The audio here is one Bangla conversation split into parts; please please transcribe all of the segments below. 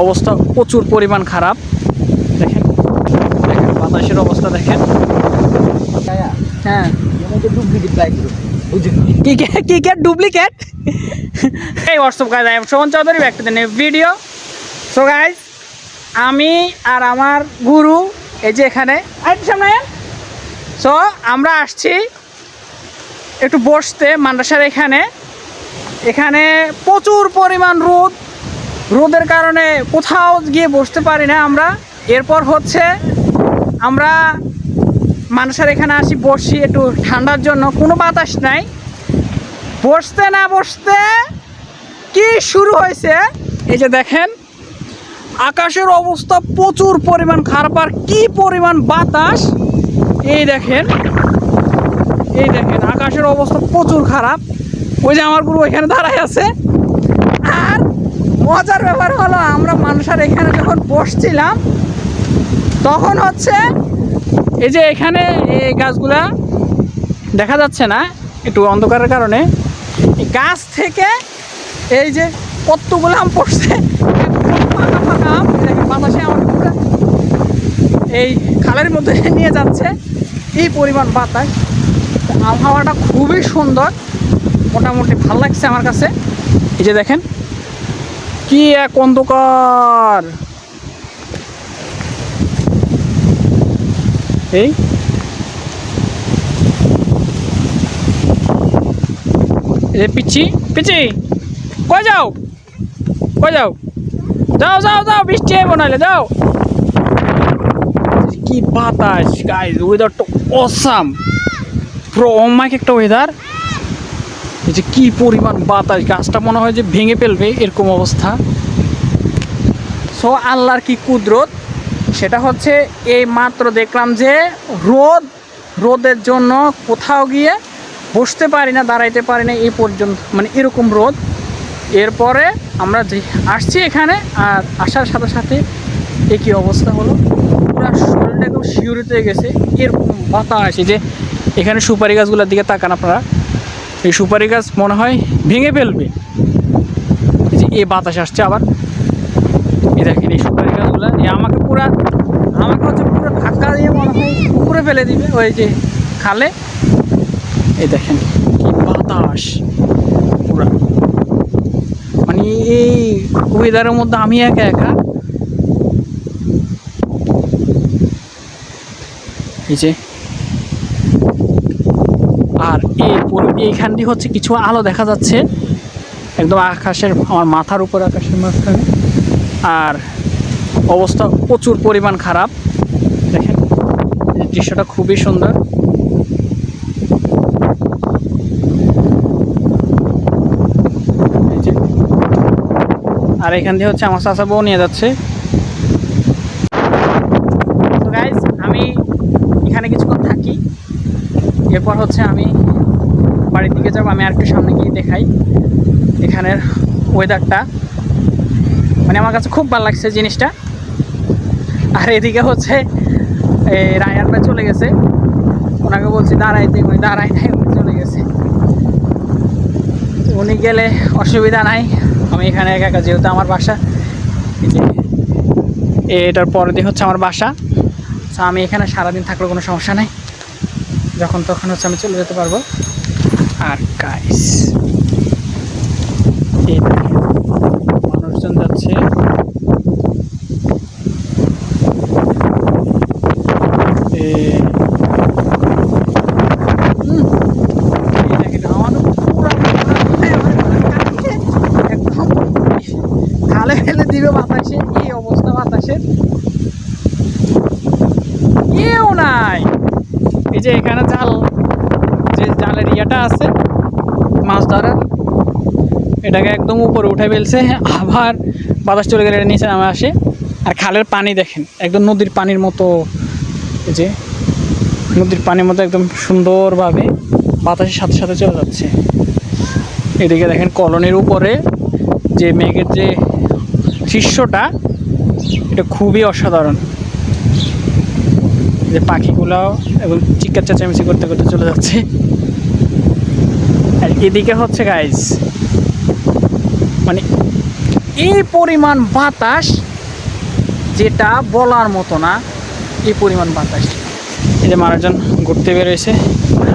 অবস্থা প্রচুর পরিমাণ খারাপ। দেখেন দেখেন বাতাসের অবস্থা দেখেন। হ্যাঁ ডুপ্লিকেট। এই WhatsApp guys, I am Shovan Chowdhury, back to the new video. So guys, আমি আর আমার গুরু এই যে এখানে সামনে। সো আমরা আসছি একটু বসতে মাদ্রাসার এখানে। এখানে প্রচুর পরিমাণ রোদের কারণে কোথাও গিয়ে বসতে পারি না আমরা। এরপর হচ্ছে আমরা মাদ্রাসার এখানে আসি, বসি একটু ঠান্ডার জন্য, কোনো বাতাস নাই। বসতে না বসতে কি শুরু হয়েছে, এই যে দেখেন আকাশের অবস্থা প্রচুর পরিমাণ খারাপ, আর কি পরিমাণ বাতাস। এই দেখেন আকাশের অবস্থা প্রচুর খারাপ। ওই যে আমার গুরু এখানে দাঁড়ায় আছে। আর মজার ব্যাপার হলো, আমরা মাদ্রাসার এখানে যখন বসছিলাম তখন হচ্ছে এই যে এখানে এই গাছগুলা দেখা যাচ্ছে না একটু অন্ধকারের কারণে, এই গাছ থেকে এই যে কতগুলো আম পড়ছে, ফাঁকা ফাঁকা আম। বাতাসে আমার পুরো এই খালের মধ্যে নিয়ে যাচ্ছে, এই পরিমাণ বাতাস। আবহাওয়াটা খুবই সুন্দর, মোটামুটি ভালো লাগছে আমার কাছে। এই যে দেখেন কি এক অন্ধকার। এই পিচ্ছি পিচ্ছি কই যাও যাও যাও যাও, বৃষ্টি আইব নাহলে যাও। কি বাতাস গাইস, ওয়েদারটা অসাম, পুরো অমাইক একটা ওয়েদার। এই যে কি পরিমাণ বাতাস, গাছটা মনে হয় যে ভেঙে ফেলবে এরকম অবস্থা। সো আল্লাহর কি কুদরত, সেটা হচ্ছে এই মাত্র দেখলাম যে রোদের জন্য কোথাও গিয়ে বসতে পারি না, দাঁড়াইতে পারি না এই পর্যন্ত, মানে এরকম রোদ। এরপরে আমরা যে আসছি এখানে, আর আসার সাথে সাথে একই অবস্থা হলো, পুরো শরীরটা একদম শিউরিত হয়ে গেছে, এরকম বাতাস। এই যে এখানে সুপারি গাছগুলোর দিকে তাকান আপনারা, এই সুপারি গাছ মনে হয় ভেঙে ফেলবে। এই যে এই বাতাস আসছে আবার। এই দেখেন এই সুপারি গাছগুলো আমাকে হচ্ছে পুরো ধাক্কা দিয়ে মনে হয় উপরে ফেলে দিবে ওই যে খালে। এই দেখেন কি বাতাস পুরা, মানে এই ওয়েদারের মধ্যে আমি একা একা। এই যে আর এইখান দিয়ে হচ্ছে কিছু আলো দেখা যাচ্ছে একদম আকাশের, আমার মাথার উপর আকাশের মাঝখানে। আর অবস্থা প্রচুর পরিমাণ খারাপ। দেখেন দৃশ্যটা খুবই সুন্দর। আর এখান দিয়ে হচ্ছে আমার চাচা বউ নিয়ে যাচ্ছে। তো গাইজ, আমি এখানে কিছুক্ষণ থাকি, এরপর হচ্ছে আমি বাড়ির দিকে যাবো। আমি আরেকটু সামনে গিয়ে দেখাই এখানের ওয়েদারটা, মানে আমার কাছে খুব ভালো লাগছে জিনিসটা। আর এদিকে হচ্ছে রায়ার ভাই চলে গেছে, ওনাকে বলছি দাঁড়াইতে, উনি দাঁড়ায় নাই, উনি চলে গেছে। উনি গেলে অসুবিধা নাই, আমি এখানে একা একা, যেহেতু আমার বাসা এই যে এটার পরের দিন হচ্ছে আমার বাসা। তো আমি এখানে সারাদিন থাকলেও কোনো সমস্যা নাই, যখন তখন হচ্ছে আমি চলে যেতে পারবো। আর গাইস এই মানুষজন যাচ্ছে, খালে ফেলে দিবে বাতাসে, এই অবস্থা বাতাসের, কেউ নাই। এই যে এখানে জালের ইয়েটা আছে মাছ ধরার, এটাকে একদম উপরে উঠে ফেলছে, আবার বাতাস চলে গেলে এটা নিচে নামে আসে। আর খালের পানি দেখেন একদম নদীর পানির মতো, এই যে নদীর পানির মতো একদম সুন্দরভাবে বাতাসের সাথে সাথে চলে যাচ্ছে। এদিকে দেখেন কলোনির উপরে যে মেঘের যে দৃশ্যটা, এটা খুবই অসাধারণ। যে পাখিগুলো এবং চিৎকার চেঁচামেচি করতে করতে চলে যাচ্ছে। আর এদিকে হচ্ছে গাইস, মানে এই পরিমাণ বাতাস যেটা বলার মতো না, এই পরিমাণ বাতাস। এই যে মানুষজন ঘুরতে বেরোয়েছে,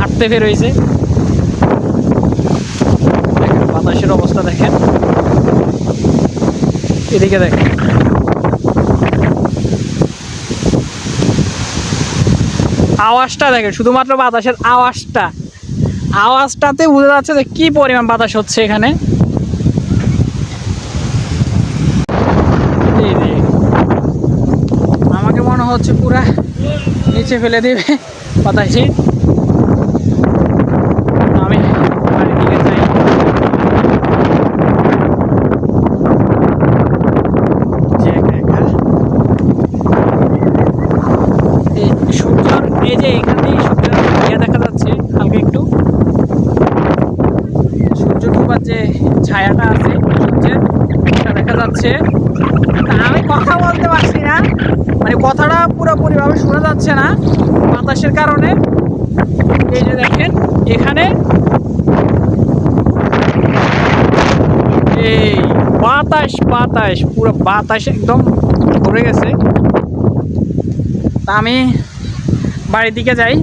হাঁটতে বেরোয়েছে, দেখেন বাতাসের অবস্থা দেখেন, এদিকে দেখেন। আওয়াজটা দেখেন, শুধুমাত্র বাতাসের আওয়াজটাতে বোঝা যাচ্ছে যে কি পরিমাণ বাতাস হচ্ছে এখানে। আমাকে মনে হচ্ছে পুরা নিচে ফেলে দেবে বাতাসে। আমি বাড়ির দিকে যাই। সূর্যর এই যে এখান থেকে সূর্যের ইয়ে দেখা যাচ্ছে হালকা একটু, সূর্য ডুবার যে ছায়াটা আছে সূর্যের, সেটা দেখা যাচ্ছে। আমি কথা বলতে পারছি না, মানে কথাটা পুরোপুরিভাবে শোনা যাচ্ছে না বাতাসের কারণে। এই যে দেখেন এখানে এই বাতাস পুরো বাতাস একদম ভরে গেছে। তা আমি বাড়ির দিকে যাই,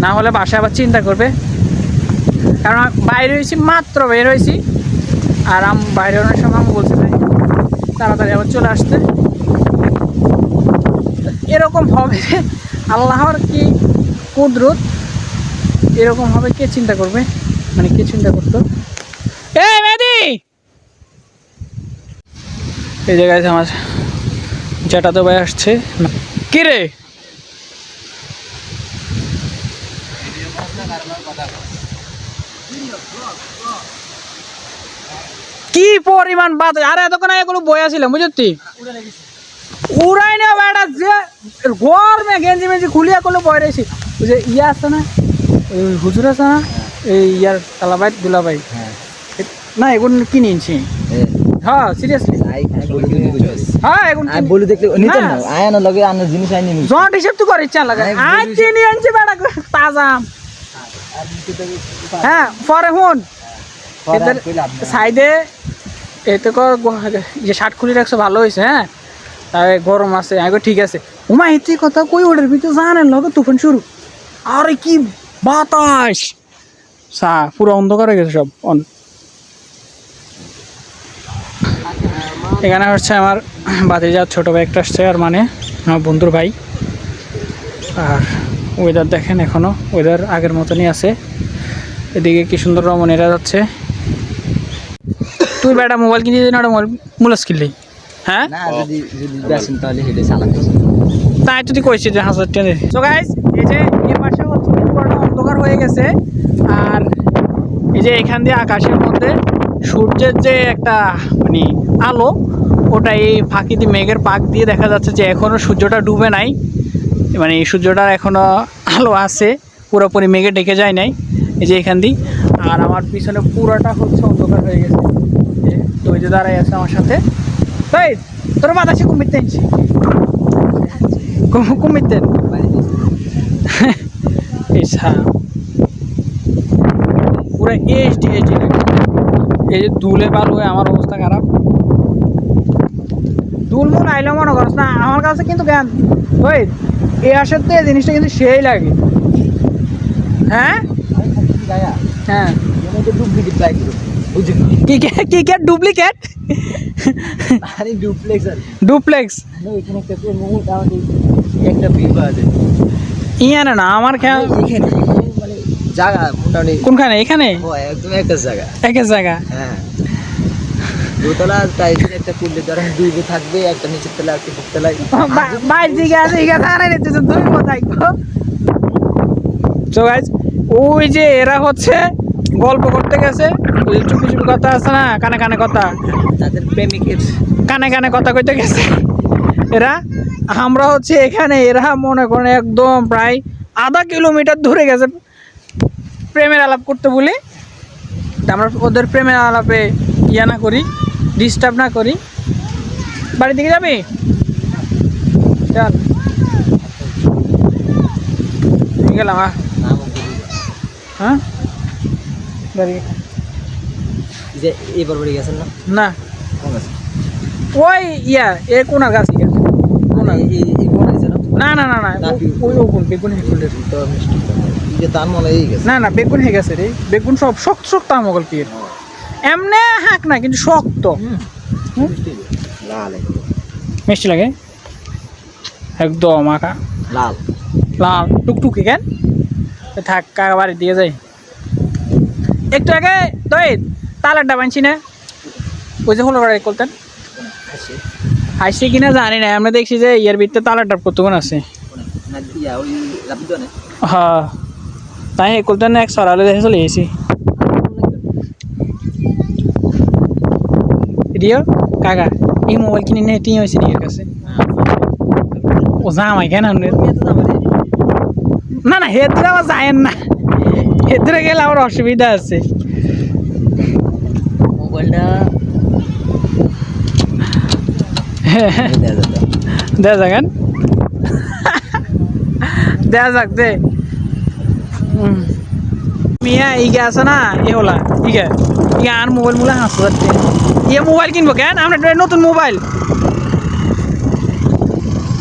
না হলে বাসায় আবার চিন্তা করবে। কারণ বাইরে হয়েছি, মাত্র বের হয়েছি, আর বাইরে অনেক সময় আমি বলছি যে তাড়াতাড়ি আবার চলে আসতে। এরকম হবে, আল্লাহর কি কুদরত, এরকম হবে কে চিন্তা করবে, মানে কে চিন্তা করতো। এই মেহেদি, এই জায়গায় আমার জ্যাঠাতো ভাই আসছে। কি রে, কি পরিমাণ বাতাস! আরে এতক্ষণ এগুলো বয়া ছিল বুঝতি, উড়াই না বেটা, যে গরমে গেঞ্জি মেঞ্জি খুলিয়া করলে বয় রয়েছি। ওই যে ইয়ে আছে না, ওই হুজুর আছে না, এই ইয়ার তালাবাই দুলাবাই, না এগুলো কিনে নিছি। হ্যাঁ সিরিয়াসলি, হ্যাঁ এগুলো বলি দেখলে নিতে না আয়না লগে আনা জিনিস আইনি জট হিসাব তো করে ইচ্ছা লাগে। আজ কিনে আনছি বেটা তাজা। হ্যাঁ পরে হুন এদের সাইডে এতে কর যে শার্ট খুলে রাখছো ভালো হয়েছে। হ্যাঁ তাই গরম আছে, আমি ঠিক আছে। উমা এতে কথা কই ওটার ভিতরে জানেন লগে তুফান শুরু, আরে কি বাতাস, পুরো অন্ধকার হয়ে গেছে সব। এখানে হচ্ছে আমার ভাতিজার ছোটো ভাই একটা আসছে, আর মানে আমার বন্ধুর ভাই। আর ওয়েদার দেখেন, এখনও ওয়েদার আগের মতনই আছে। এদিকে কি সুন্দর রমণীরা যাচ্ছে। তুই বেটা মোবাইল কিনে দিন, ওটা মুলাস কিনলি। হ্যাঁ তাই তুই কইছি যে 1000 টাকা। সো গাইস এই যে এই পাশে হচ্ছে পুরোটা অন্ধকার হয়ে গেছে, আর এই যে এখান দিয়ে আকাশের মধ্যে সূর্যের যে একটা মানে আলো, ওটা এই ফাঁকি দিয়ে মেঘের পাক দিয়ে দেখা যাচ্ছে যে এখনও সূর্যটা ডুবে নাই, মানে এই সূর্যটার এখনও আলো আছে, পুরোপুরি মেঘে ঢেকে যায় নাই। এই যে এখান দিয়ে, আর আমার পিছনে পুরোটা হচ্ছে অন্ধকার হয়ে গেছে। তো ওই যে দাঁড়াই আছে আমার সাথে, তাই তোর বাতাসে কুমিরতে আনছি, কুমিরতেন এই পুরো এইচডি লাগে। এই যে দুলে পার হয়ে আমার অবস্থা খারাপ। দুলমুল আইলে মনে করছ না আমার কাছে, কিন্তু জ্ঞান ওই এই আসাতে এই জিনিসটা কিন্তু সেই লাগে। হ্যাঁ হ্যাঁ ডুপ্লিকেট ডুপ্লেক্স ইয়ানে না আমার খেয়াল জায়গা মোটামুটি কোনখানে, এখানে এক জায়গা। হ্যাঁ দোতলা একটা পুলে ধরেন দুই থাকবে, একটা নিচের তলা একটা তলায় বাইর দিকে আছে, এখানে আড়াই নিতেছে দুই থাকবো। সো গাইস ওই যে এরা হচ্ছে গল্প করতে গেছে, ওই চুপি চুপি কথা আছে না, কানে কানে কথা, তাদের প্রেমিকের কানে কানে কথা কইতে গেছে এরা। আমরা হচ্ছে এখানে, এরা মনে করেন একদম প্রায় আধা কিলোমিটার ধরে গেছে প্রেমের আলাপ করতে বলে। আমরা ওদের প্রেমের আলাপে ইয়া না করি, ডিস্টার্ব না করি। বাড়ির দিকে যাবি? চল গেলাম। হ্যাঁ এবার বাড়ি গেছেন না? না ওই ইয়া এ কোনার গাছ না এই বনাইছে না না না না না ওই ওগুন বেগুন হয়ে গেছে তো মিষ্টি এই যে দান মনে এই গেছে না না বেগুন হয়ে গেছে রে বেগুন সব শক্ত শক্ত আমগল কি এমনে হাক না কিন্তু শক্ত মিষ্টি লাল মিষ্টি লাগে একদম আঁকা লাল লাল টুকটুকি কেন থাক কাকা বাড়ির দিকে যাই একটু আগে তুই তালারটা বানছি না ওই যে হলো করতেন আছে হাসছে কিনা জানি না আমরা দেখছি যে ইয়ার ভিতরে তালারটা কতক্ষণ আছে না ইয়া ওই রাবি দনে হ্যাঁ তাই করতেন এক সরালে দেখে চলে এসেছি রিও কাকা এই মোবাইল কিনে নিয়ে টিম হয়েছে রিওর কাছে ও জামাই কেন না না হেদরে আমার যায়েন না হেদরে গেলে আমার অসুবিধা আছে মোবাইলটা দেয়া যাক দেয়া যাক দে মিয়া ইগে আছে না এ হলা ইগে ইগে আর মোবাইল মুলা হাসতে ইয়ে মোবাইল কিনবো কেন আমরা নতুন মোবাইল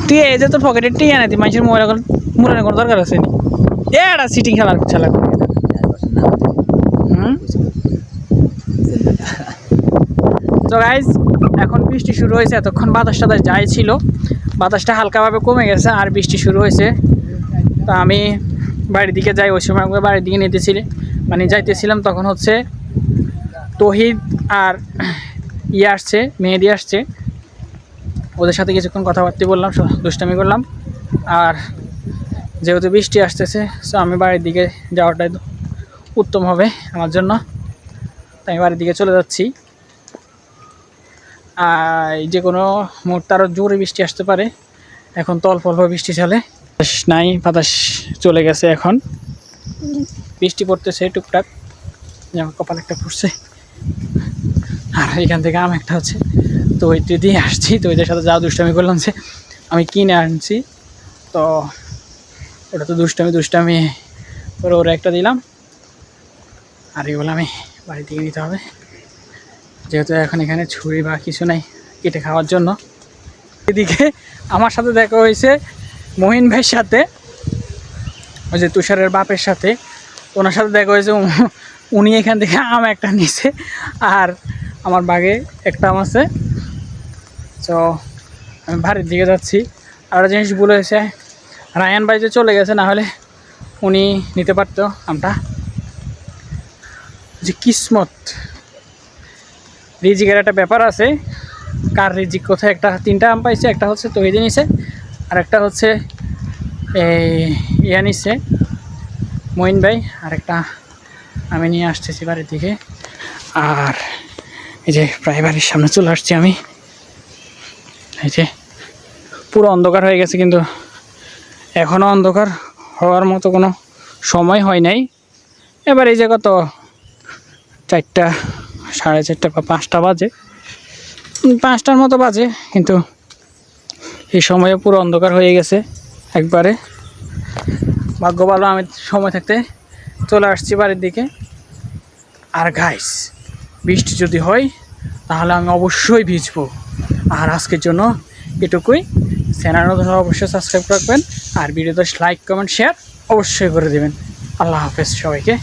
তুই এই যে তোর পকেটে টিয়া না তুই মানুষের মোবাইল এখন মুলানোর কোনো দরকার আছে নি এটা সিটিং খেলার খেলা তো গাইজ এখন বৃষ্টি শুরু হয়েছে এতক্ষণ বাতাস টাতাস যাই ছিল বাতাসটা হালকাভাবে কমে গেছে আর বৃষ্টি শুরু হয়েছে তা আমি বাড়ির দিকে যাই ওই সময় বাড়ির দিকে মানে যাইতেছিলাম তখন হচ্ছে তহিদ আর ইয়ে আসছে মেহেদি আসছে ওদের সাথে কিছুক্ষণ কথাবার্তা বললাম দুষ্টামি করলাম আর যেহেতু বৃষ্টি আসতেছে সো আমি বাড়ির দিকে যাওয়াটাই উত্তম হবে আমার জন্য তাই বাড়ির দিকে চলে যাচ্ছি আর যে কোনো মুহূর্তে আরও জোরে বৃষ্টি আসতে পারে এখন তো অল্প অল্প বৃষ্টি চলে নাই বাতাস চলে গেছে এখন বৃষ্টি পড়তেছে টুকটাক যেমন কপাল একটা পড়ছে আর এখান থেকে আম একটা হচ্ছে তো ওইটি দিয়ে আসছি তো ওইদের সাথে যা দুষ্টামি করলাম যে আমি কিনে আনছি তো ওটা তো দুষ্টামি করে ওরা একটা দিলাম আর এগুলো আমি বাড়ি থেকে নিতে হবে যেহেতু এখন এখানে ছুরি বা কিছু নাই কেটে খাওয়ার জন্য এদিকে আমার সাথে দেখা হয়েছে মহিন ভাইয়ের সাথে ওই যে তুষারের বাপের সাথে ওনার সাথে দেখা হয়েছে উনি এখান থেকে আম একটা নিছে আর আমার বাগে একটা আম আছে তো আমি বাড়ির দিকে যাচ্ছি আর একটা জিনিস ভুল হয়েছে রায়ান ভাই যে চলে গেছে না হলে উনি নিতে পারতো আমটা যে কিসমত রিজিকের একটা ব্যাপার আছে কার রিজিক কোথায় একটা 3টা আম পাইছে একটা হচ্ছে তৈরি নিছে আর একটা হচ্ছে ইয়া নিচ্ছে মঈন ভাই আর একটা আমি নিয়ে আসতেছি বাড়ির দিকে আর এই যে প্রায় বাড়ির সামনে চলে আসছি আমি এই যে পুরো অন্ধকার হয়ে গেছে কিন্তু এখনও অন্ধকার হওয়ার মতো কোনো সময় হয় নাই এবার এই যে কত 4টা 4:30 বা 5টা বাজে 5টার মতো বাজে কিন্তু এই সময়ে পুরো অন্ধকার হয়ে গেছে একবারে ভাগ্য ভালো আমি সময় থাকতে চলে আসছি বাড়ির দিকে আর গাইস বৃষ্টি যদি হয় তাহলে আমি অবশ্যই ভিজবো আর আজকের জন্য এটুকুই চ্যানেল অবশ্যই সাবস্ক্রাইব রাখবেন আর ভিডিওতে লাইক কমেন্ট শেয়ার অবশ্যই করে দেবেন আল্লাহ হাফেজ সবাইকে